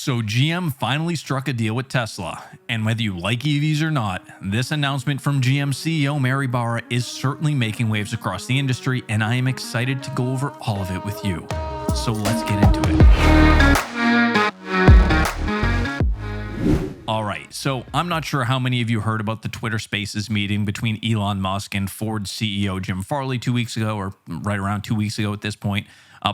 So GM finally struck a deal with Tesla, and whether you like EVs or not, this announcement from GM CEO Mary Barra is certainly making waves across the industry, and I am excited to go over all of it with you. So let's get into it. All right, so I'm not sure how many of you heard about the Twitter Spaces meeting between Elon Musk and Ford CEO Jim Farley 2 weeks ago, or right around 2 weeks ago at this point.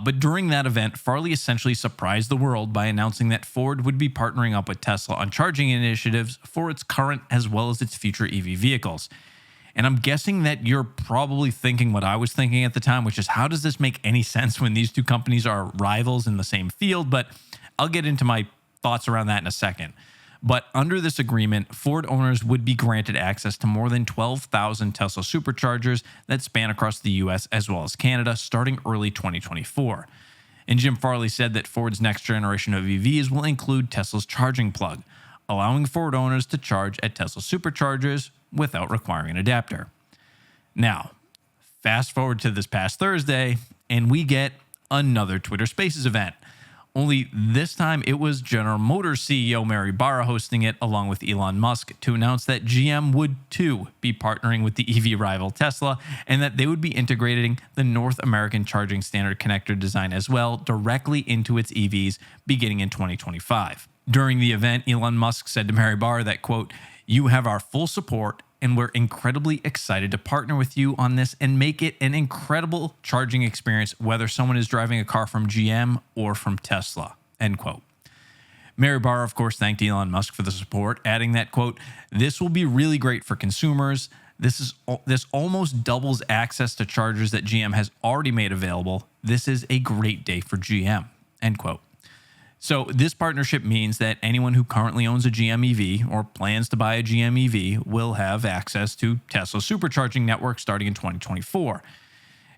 But during that event, Farley essentially surprised the world by announcing that Ford would be partnering up with Tesla on charging initiatives for its current as well as its future EV vehicles. And I'm guessing that you're probably thinking what I was thinking at the time, which is how does this make any sense when these two companies are rivals in the same field? But I'll get into my thoughts around that in a second. But under this agreement, Ford owners would be granted access to more than 12,000 Tesla superchargers that span across the US as well as Canada starting early 2024. And Jim Farley said that Ford's next generation of EVs will include Tesla's charging plug, allowing Ford owners to charge at Tesla superchargers without requiring an adapter. Now, fast forward to this past Thursday, and we get another Twitter Spaces event. Only this time it was General Motors CEO Mary Barra hosting it along with Elon Musk to announce that GM would too be partnering with the EV rival Tesla and that they would be integrating the North American Charging Standard connector design as well directly into its EVs beginning in 2025. During the event, Elon Musk said to Mary Barra that, quote, "You have our full support and we're incredibly excited to partner with you on this and make it an incredible charging experience, whether someone is driving a car from GM or from Tesla," end quote. Mary Barra, of course, thanked Elon Musk for the support, adding that, quote, "This will be really great for consumers. This almost doubles access to chargers that GM has already made available. This is a great day for GM," end quote. So this partnership means that anyone who currently owns a GM EV or plans to buy a GM EV will have access to Tesla's supercharging network starting in 2024.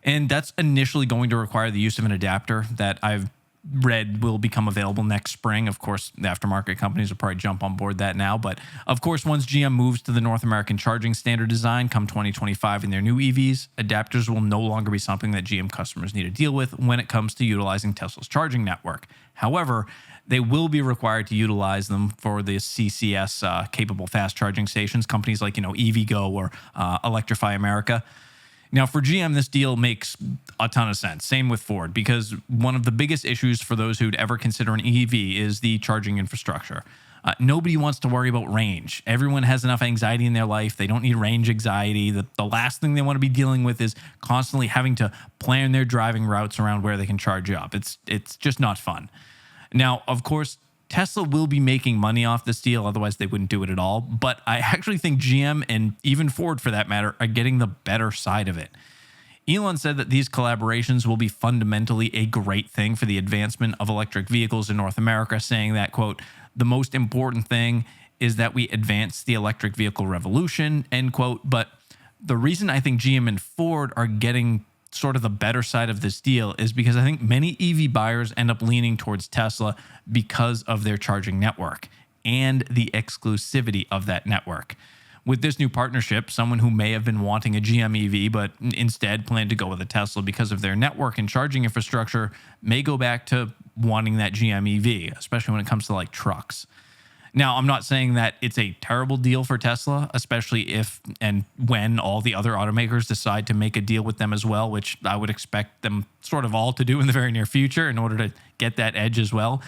And that's initially going to require the use of an adapter that I've read will become available next spring. Of course, the aftermarket companies will probably jump on board that now. But of course, once GM moves to the North American Charging Standard design come 2025 in their new EVs, adapters will no longer be something that GM customers need to deal with when it comes to utilizing Tesla's charging network. However, they will be required to utilize them for the CCS capable fast charging stations, companies like, EVgo or Electrify America. Now, for GM, this deal makes a ton of sense. Same with Ford, because one of the biggest issues for those who'd ever consider an EV is the charging infrastructure. Nobody wants to worry about range. Everyone has enough anxiety in their life. They don't need range anxiety. The last thing they want to be dealing with is constantly having to plan their driving routes around where they can charge up. It's just not fun. Now, of course, Tesla will be making money off this deal, otherwise they wouldn't do it at all. But I actually think GM, and even Ford for that matter, are getting the better side of it. Elon said that these collaborations will be fundamentally a great thing for the advancement of electric vehicles in North America, saying that, quote, "The most important thing is that we advance the electric vehicle revolution," end quote. But the reason I think GM and Ford are getting sort of the better side of this deal is because I think many EV buyers end up leaning towards Tesla because of their charging network and the exclusivity of that network. With this new partnership, someone who may have been wanting a GM EV but instead planned to go with a Tesla because of their network and charging infrastructure may go back to wanting that GM EV, especially when it comes to like trucks. Now, I'm not saying that it's a terrible deal for Tesla, especially if and when all the other automakers decide to make a deal with them as well, which I would expect them sort of all to do in the very near future in order to get that edge as well.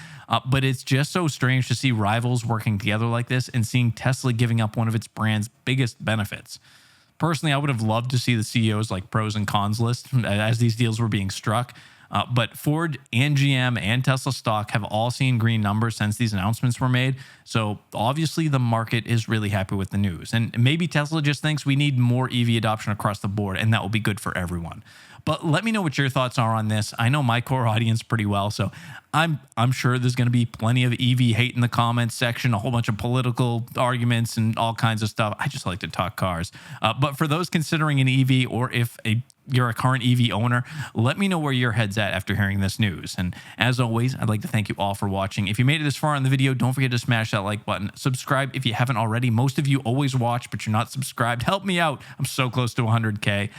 But it's just so strange to see rivals working together like this and seeing Tesla giving up one of its brand's biggest benefits. Personally, I would have loved to see the CEO's like pros and cons list as these deals were being struck. But Ford and GM and Tesla stock have all seen green numbers since these announcements were made. So obviously the market is really happy with the news. And maybe Tesla just thinks we need more EV adoption across the board, and that will be good for everyone. But let me know what your thoughts are on this. I know my core audience pretty well, so I'm sure there's going to be plenty of EV hate in the comments section, a whole bunch of political arguments and all kinds of stuff. I just like to talk cars. But for those considering an EV, or if a you're a current EV owner, let me know where your head's at after hearing this news. And as always, I'd like to thank you all for watching. If you made it this far in the video, don't forget to smash that like button. Subscribe if you haven't already. Most of you always watch, but you're not subscribed. Help me out. I'm so close to 100K.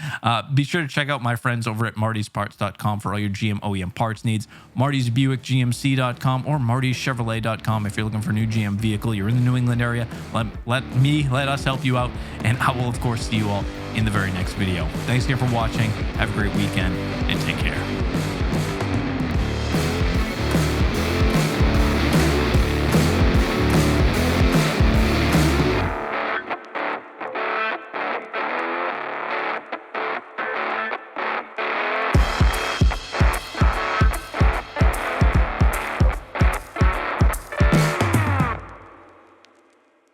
Be sure to check out my friends over at martysparts.com for all your GM OEM parts needs, martysbuickgmc.com, or martyschevrolet.com if you're looking for a new GM vehicle. You're in the New England area. Let us help you out, and I will, of course, see you all in the very next video. Thanks again for watching. Have a great weekend, and take care.